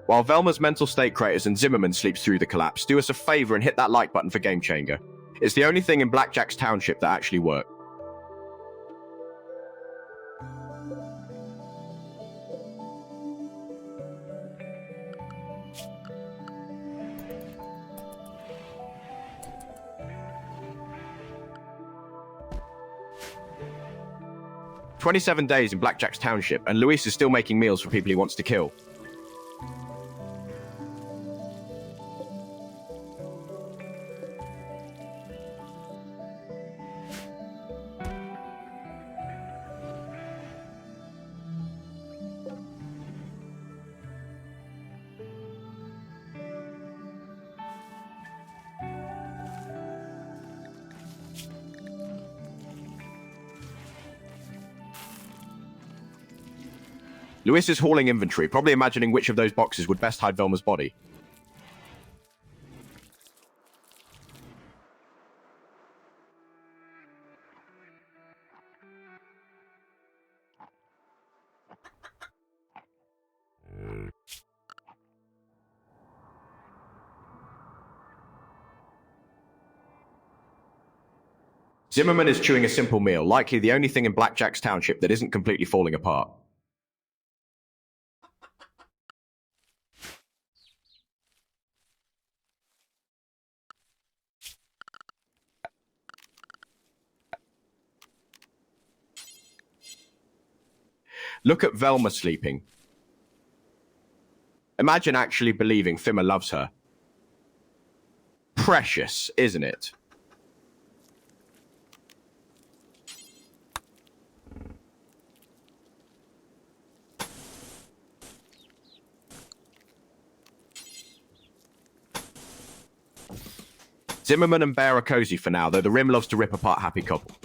While Velma's mental state craters and Zimmerman sleeps through the collapse, do us a favor and hit that like button for Game Changer. It's the only thing in Blackjack's Township that actually works. "27 days in Blackjack's Township, and Luis is still making meals for people he wants to kill. Luis is hauling inventory, probably imagining which of those boxes would best hide Velma's body. Zimmerman is chewing a simple meal, likely the only thing in Blackjack's Township that isn't completely falling apart. Look at Velma sleeping. Imagine actually believing Fimmer loves her. Precious, isn't it? Zimmerman and Bear are cozy for now, though the Rim loves to rip apart happy couple.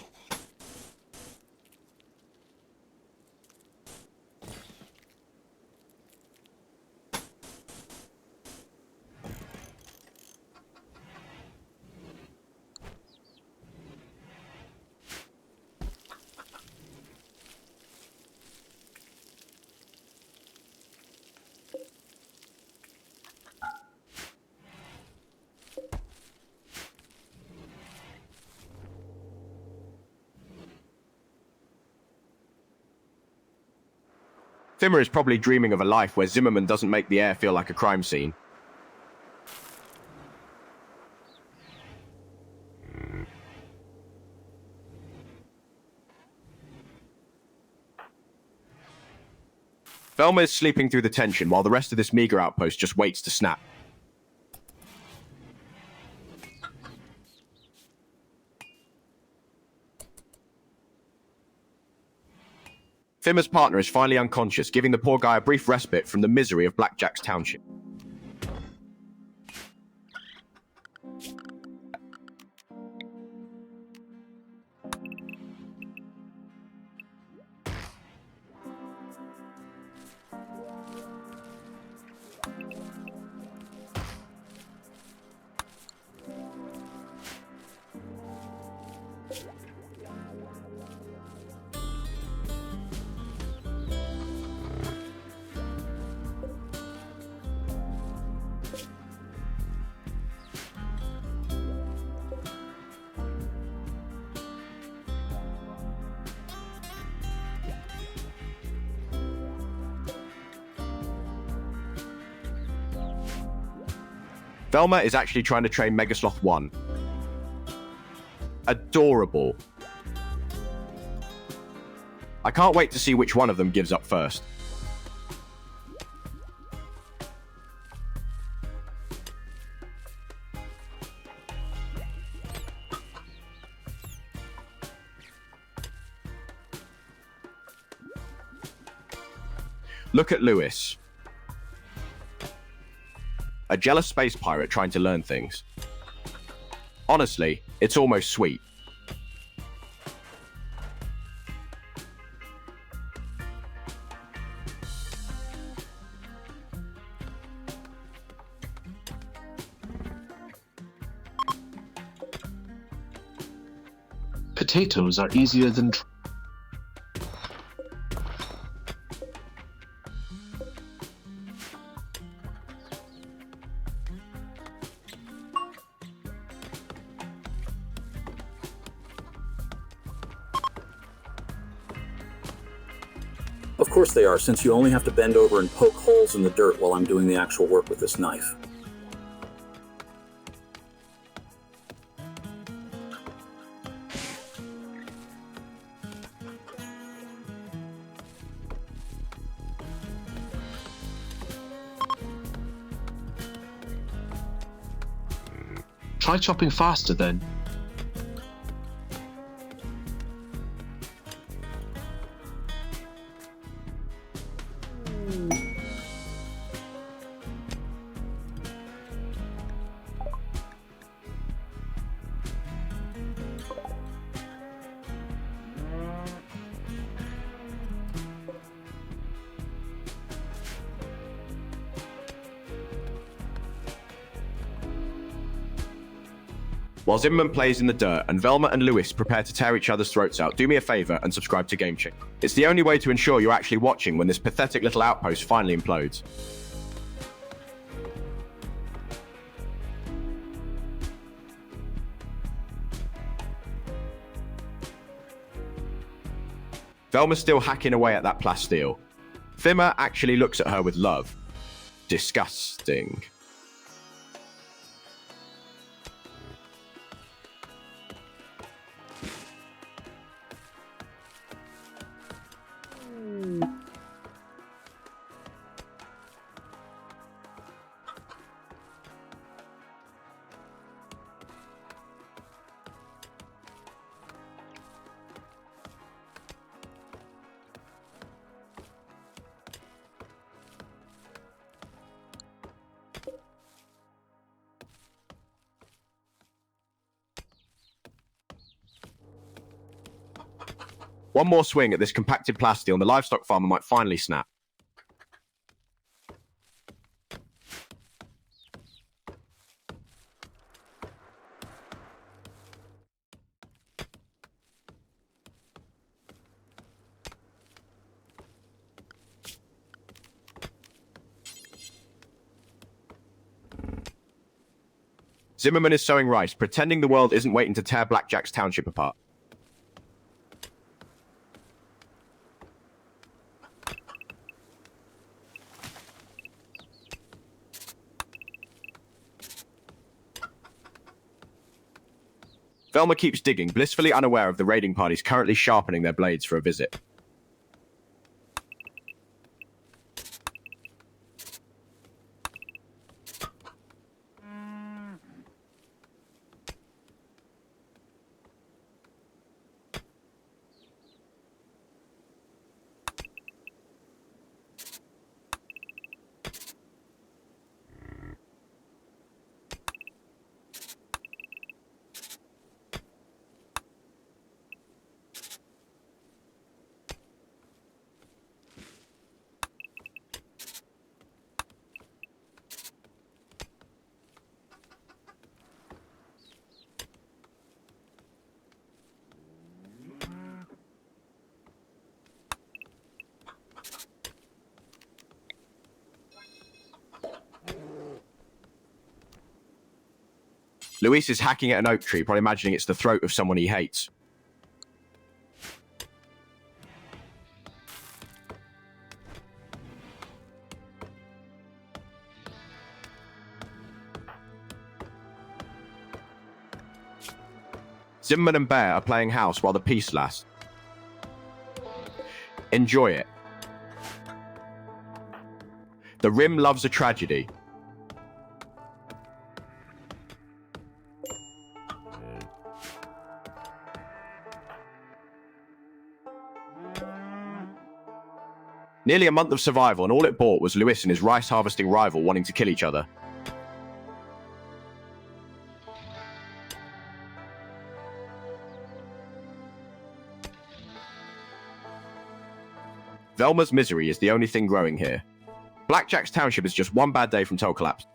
Fimmer is probably dreaming of a life where Zimmerman doesn't make the air feel like a crime scene. Velma is sleeping through the tension while the rest of this meager outpost just waits to snap. Fimmer's partner is finally unconscious, giving the poor guy a brief respite from the misery of Blackjack's Township. Velma is actually trying to train Megasloth 1. Adorable. I can't wait to see which one of them gives up first. Look at Luis. A jealous space pirate trying to learn things. Honestly, it's almost sweet. Potatoes are easier than... Of course they are, since you only have to bend over and poke holes in the dirt while I'm doing the actual work with this knife. Try chopping faster then. While Zimmerman plays in the dirt and Velma and Lewis prepare to tear each other's throats out, do me a favor and subscribe to Game Changer. It's the only way to ensure you're actually watching when this pathetic little outpost finally implodes. Velma's still hacking away at that plasteel. Fimmer actually looks at her with love. Disgusting. One more swing at this compacted plasteel and the livestock farmer might finally snap. Zimmerman is sowing rice, pretending the world isn't waiting to tear Blackjack's township apart. Velma keeps digging, blissfully unaware of the raiding parties currently sharpening their blades for a visit. Luis is hacking at an oak tree, probably imagining it's the throat of someone he hates. Zimmerman and Bear are playing house while the peace lasts. Enjoy it. The Rim loves a tragedy. Nearly a month of survival, and all it brought was Lewis and his rice-harvesting rival wanting to kill each other. Velma's misery is the only thing growing here. Blackjack's township is just one bad day from total collapse.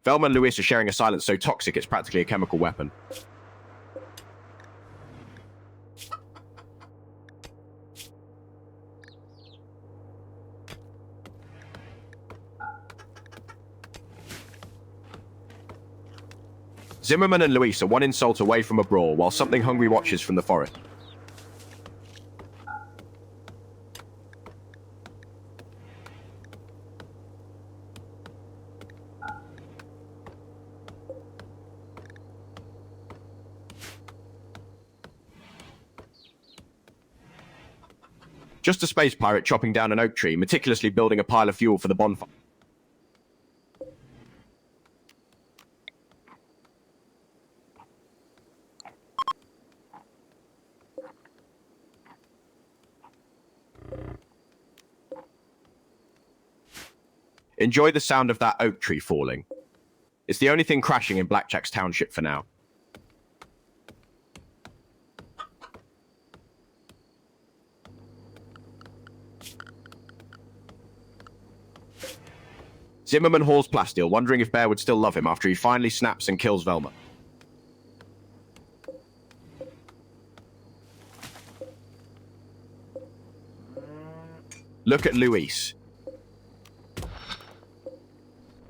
Velma and Lewis are sharing a silence so toxic it's practically a chemical weapon. Zimmerman and Luis are one insult away from a brawl while something hungry watches from the forest. Just a space pirate chopping down an oak tree, meticulously building a pile of fuel for the bonfire. Enjoy the sound of that oak tree falling. It's the only thing crashing in Blackjack's township for now. Zimmerman hauls Plasteel, wondering if Bear would still love him after he finally snaps and kills Velma. Look at Luis.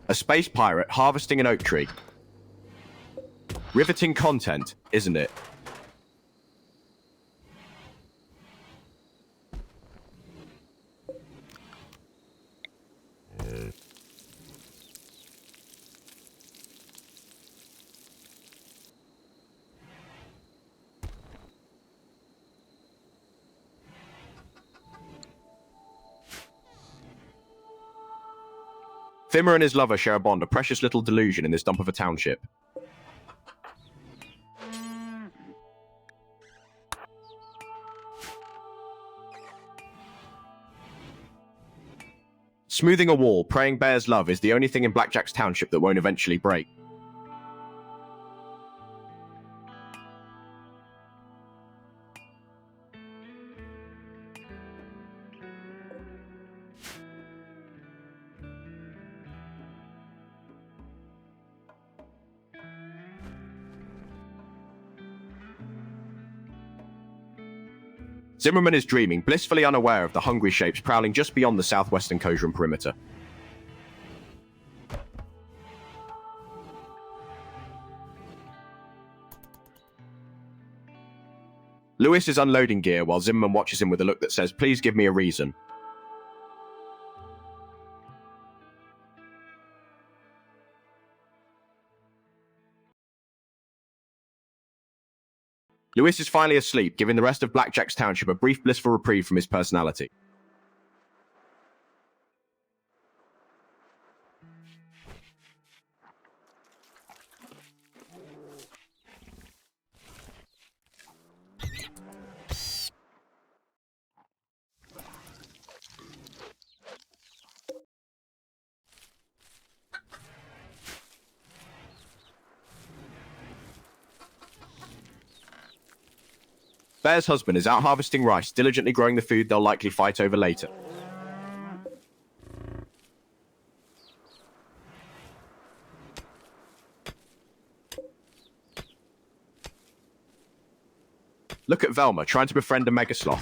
A space pirate harvesting an oak tree. Riveting content, isn't it? Fimmer and his lover share a bond, a precious little delusion in this dump of a township. Smoothing a wall, praying Bear's love is the only thing in Blackjack's township that won't eventually break. Zimmerman is dreaming, blissfully unaware of the hungry shapes prowling just beyond the southwestern Kojran perimeter. Luis is unloading gear while Zimmerman watches him with a look that says, "Please give me a reason." Luis is finally asleep, giving the rest of Blackjack's township a brief blissful reprieve from his personality. Bear's husband is out harvesting rice, diligently growing the food they'll likely fight over later. Look at Velma, trying to befriend a megasloth.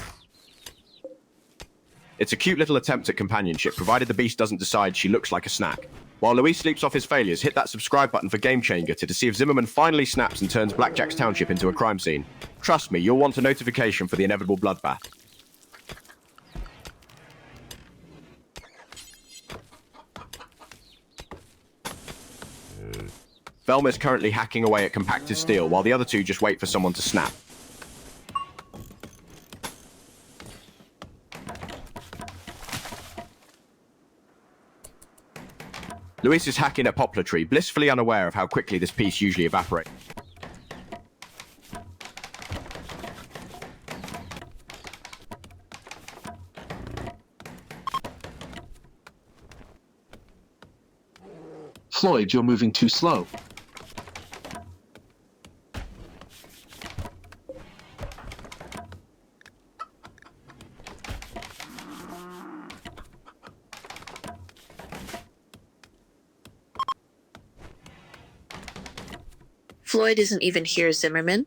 It's a cute little attempt at companionship, provided the beast doesn't decide she looks like a snack. While Luis sleeps off his failures, hit that subscribe button for Game Changer to see if Zimmerman finally snaps and turns Blackjack's township into a crime scene. Trust me, you'll want a notification for the inevitable bloodbath. Velma is currently hacking away at compacted steel, while the other two just wait for someone to snap. Luis is hacking a poplar tree, blissfully unaware of how quickly this piece usually evaporates. Floyd, you're moving too slow. Floyd isn't even here, Zimmerman.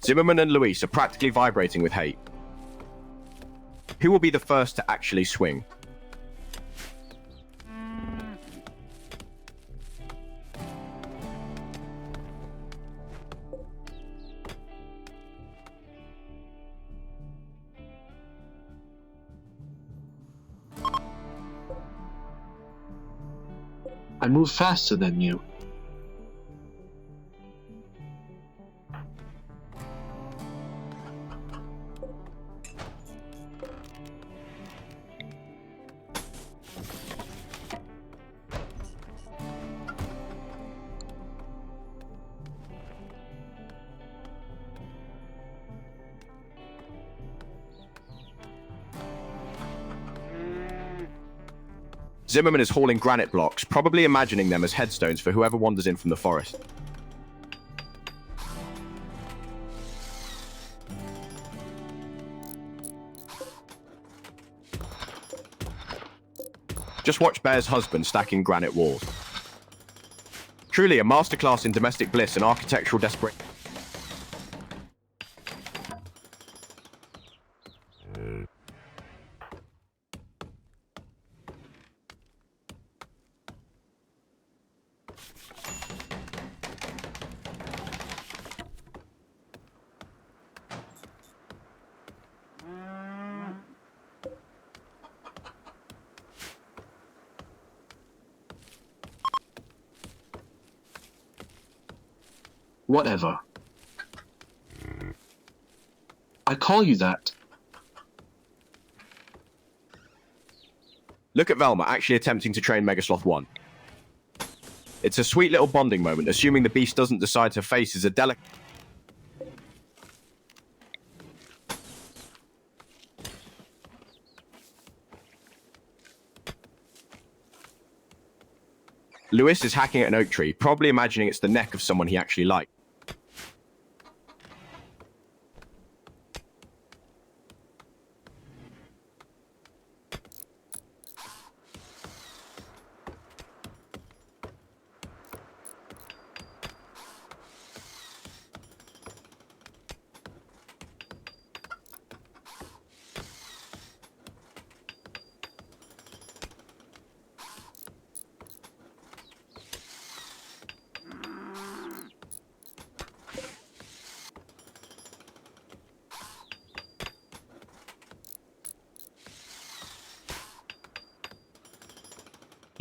Zimmerman and Luis are practically vibrating with hate. Who will be the first to actually swing? I move faster than you. Zimmerman is hauling granite blocks, probably imagining them as headstones for whoever wanders in from the forest. Just watch Bear's husband stacking granite walls. Truly a masterclass in domestic bliss and architectural desperation. Whatever. I call you that. Look at Velma actually attempting to train Megasloth 1. It's a sweet little bonding moment, assuming the beast doesn't decide her face is a delicate... Luis is hacking at an oak tree, probably imagining it's the neck of someone he actually liked.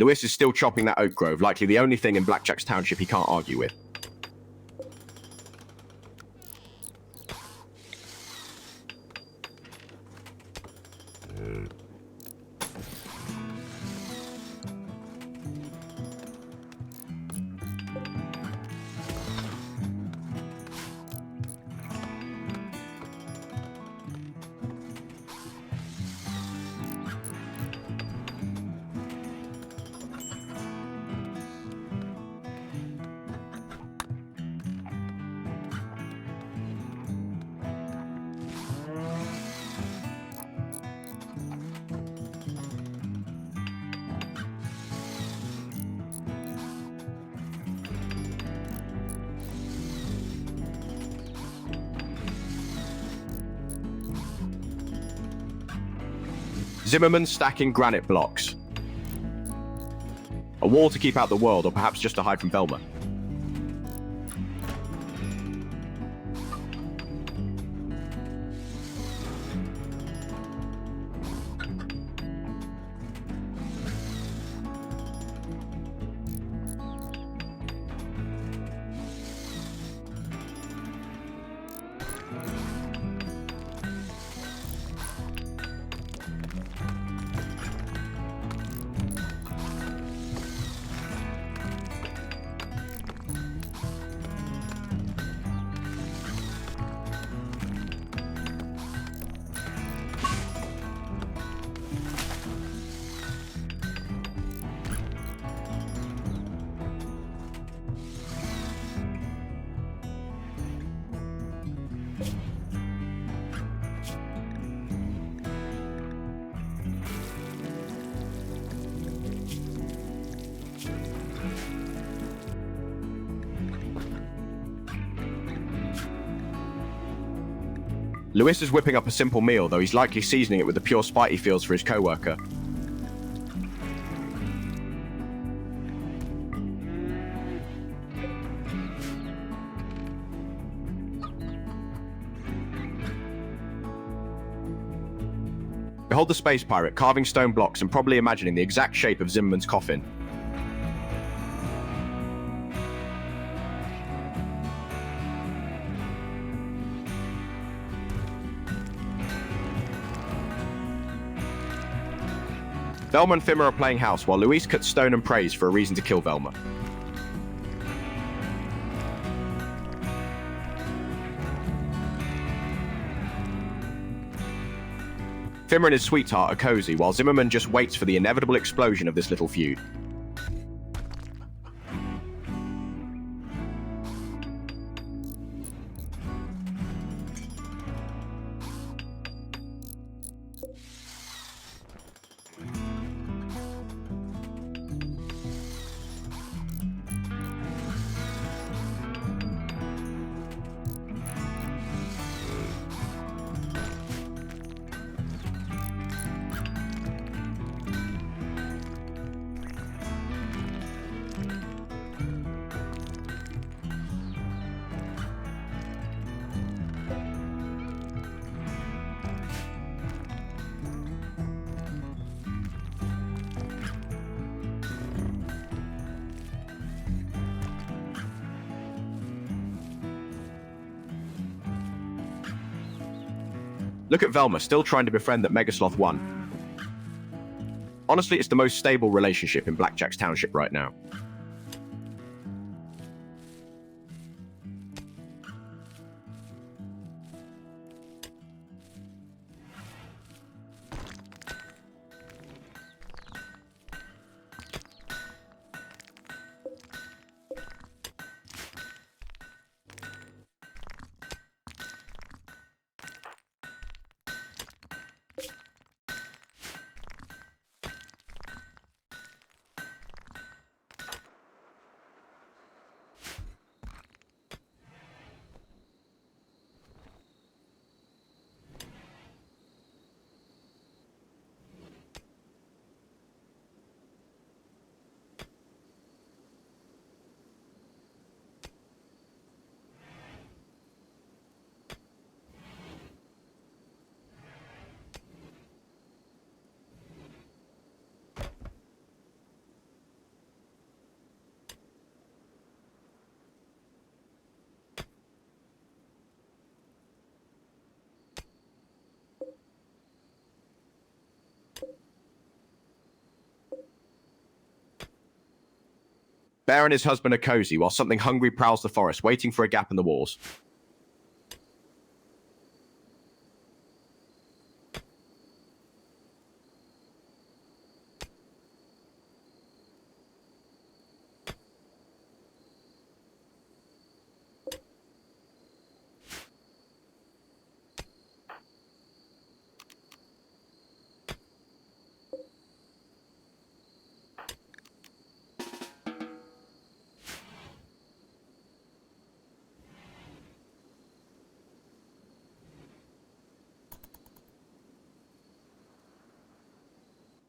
Luis is still chopping that oak grove, likely the only thing in Blackjack's township he can't argue with. Zimmerman stacking granite blocks. A wall to keep out the world, or perhaps just to hide from Velma. Lewis is whipping up a simple meal, though he's likely seasoning it with the pure spite he feels for his co-worker. Behold the space pirate carving stone blocks and probably imagining the exact shape of Zimmerman's coffin. Velma and Fimmer are playing house while Luis cuts stone and prays for a reason to kill Velma. Fimmer and his sweetheart are cozy, while Zimmerman just waits for the inevitable explosion of this little feud. Look at Velma, still trying to befriend that Megasloth 1. Honestly, it's the most stable relationship in Blackjack's Township right now. Bear and his husband are cozy while something hungry prowls the forest, waiting for a gap in the walls.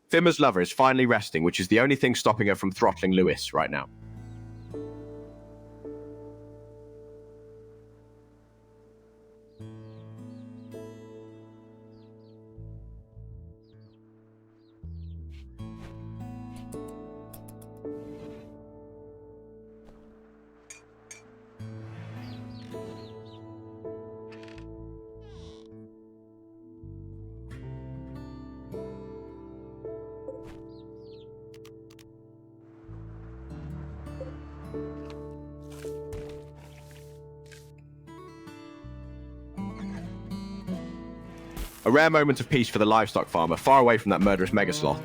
Fimmer's lover is finally resting, which is the only thing stopping her from throttling Lewis right now. A rare moment of peace for the livestock farmer, far away from that murderous megasloth.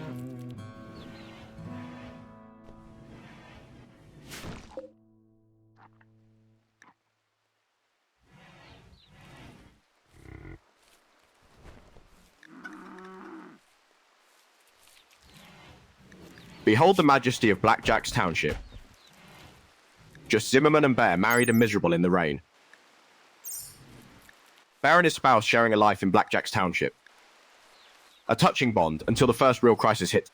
Behold the majesty of Blackjack's Township. Just Zimmerman and Bear, married and miserable in the rain. Bear and his spouse sharing a life in Blackjack's township. A touching bond until the first real crisis hit.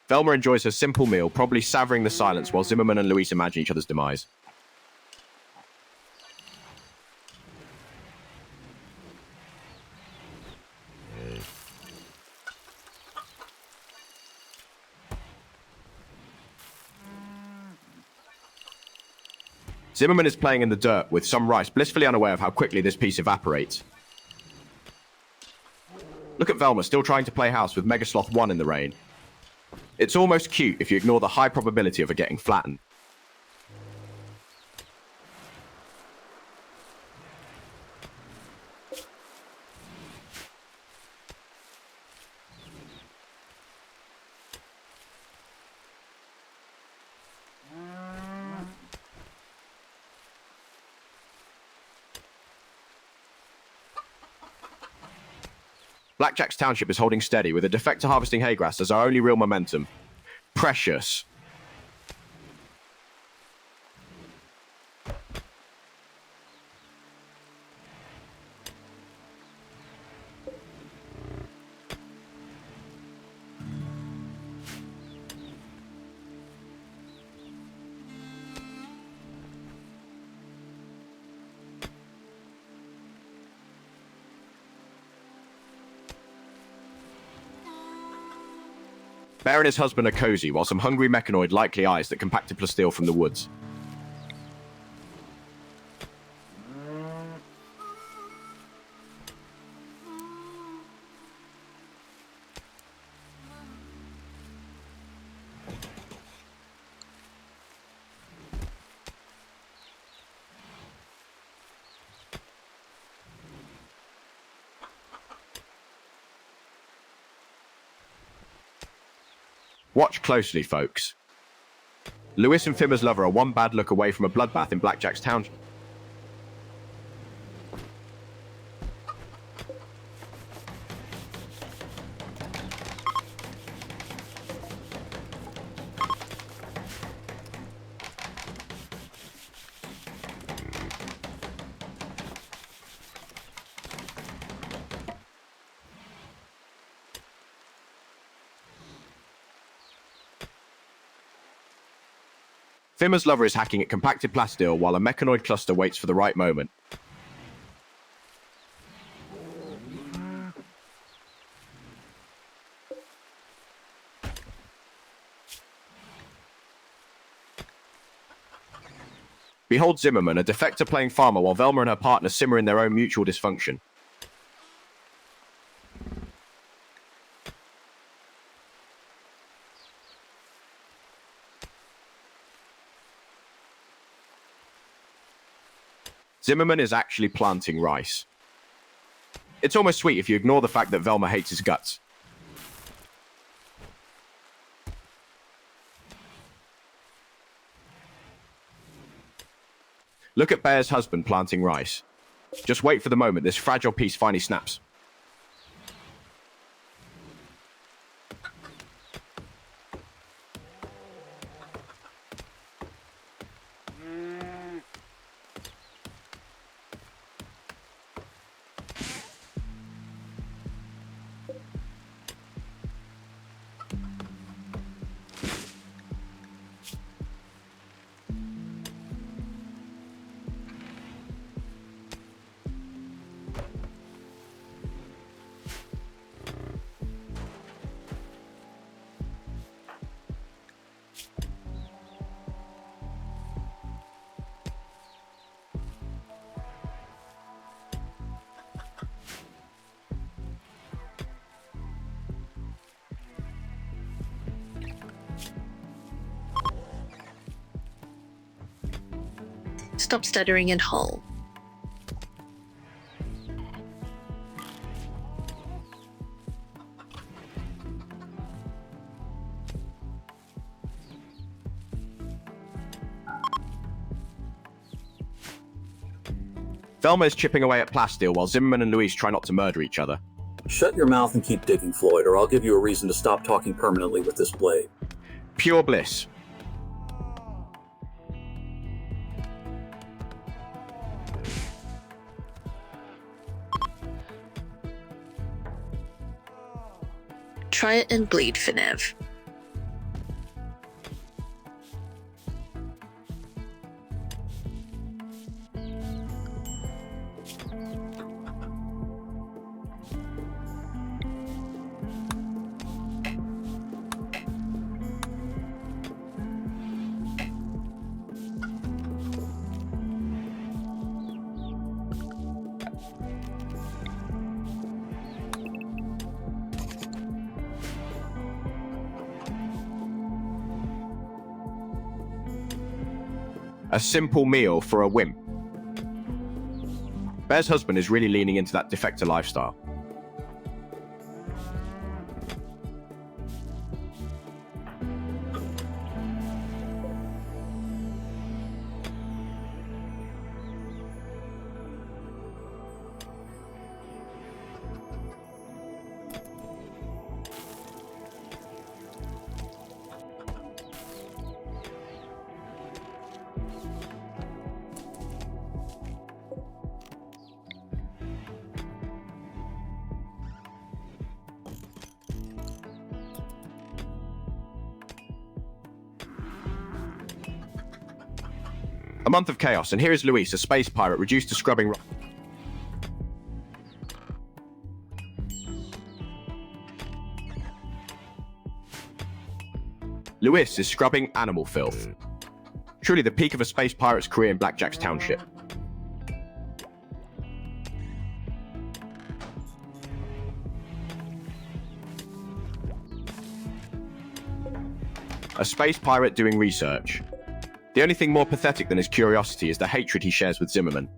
Velma enjoys her simple meal, probably savoring the silence while Zimmerman and Luis imagine each other's demise. Zimmerman is playing in the dirt with some rice, blissfully unaware of how quickly this piece evaporates. Look at Velma still trying to play house with Mega Sloth 1 in the rain. It's almost cute if you ignore the high probability of it getting flattened. Blackjack's township is holding steady with a defector harvesting haygrass as our only real momentum. Precious. Bear and his husband are cozy, while some hungry mechanoid likely eyes that compacted plasteel from the woods. Watch closely, folks. Luis and Fimmer's lover are one bad look away from a bloodbath in Blackjack's township. Fimmer's lover is hacking at compacted plasteel while a mechanoid cluster waits for the right moment. Behold Zimmerman, a defector playing farmer while Velma and her partner simmer in their own mutual dysfunction. Zimmerman is actually planting rice. It's almost sweet if you ignore the fact that Velma hates his guts. Look at Bear's husband planting rice. Just wait for the moment this fragile piece finally snaps. Stop stuttering and hull. Velma is chipping away at plasteel while Zimmerman and Luis try not to murder each other. Shut your mouth and keep digging, Floyd, or I'll give you a reason to stop talking permanently with this blade. Pure bliss. Try it and bleed, Finev. A simple meal for a wimp. Bear's husband is really leaning into that defector lifestyle. A month of chaos, and here is Luis, a space pirate reduced to scrubbing. Luis is scrubbing animal filth. Truly the peak of a space pirate's career in Blackjack's township. A space pirate doing research. The only thing more pathetic than his curiosity is the hatred he shares with Zimmerman.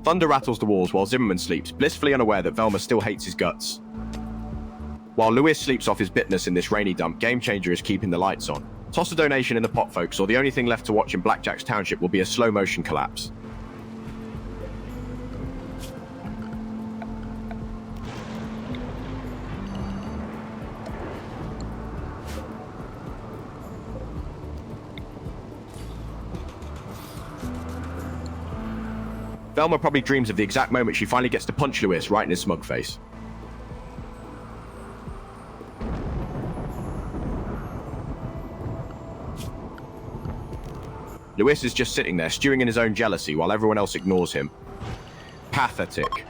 Thunder rattles the walls while Zimmerman sleeps, blissfully unaware that Velma still hates his guts. While Luis sleeps off his bitterness in this rainy dump, Game Changer is keeping the lights on. Toss a donation in the pot, folks, or the only thing left to watch in Blackjack's township will be a slow-motion collapse. Velma probably dreams of the exact moment she finally gets to punch Luis right in his smug face. Luis is just sitting there, stewing in his own jealousy, while everyone else ignores him. Pathetic.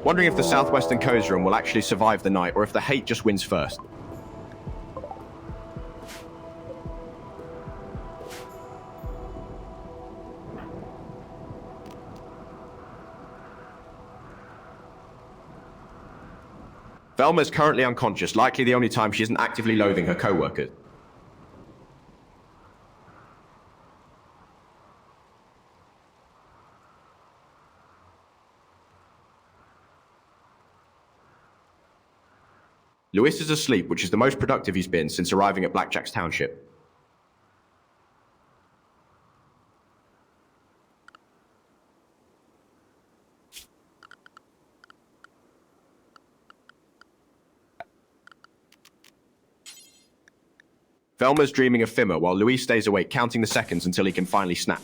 Wondering if the Southwestern Co's room will actually survive the night, or if the hate just wins first. Velma is currently unconscious, likely the only time she isn't actively loathing her co-workers. Luis is asleep, which is the most productive he's been since arriving at Blackjack's township. Velma's dreaming of Fimmer while Luis stays awake, counting the seconds until he can finally snap.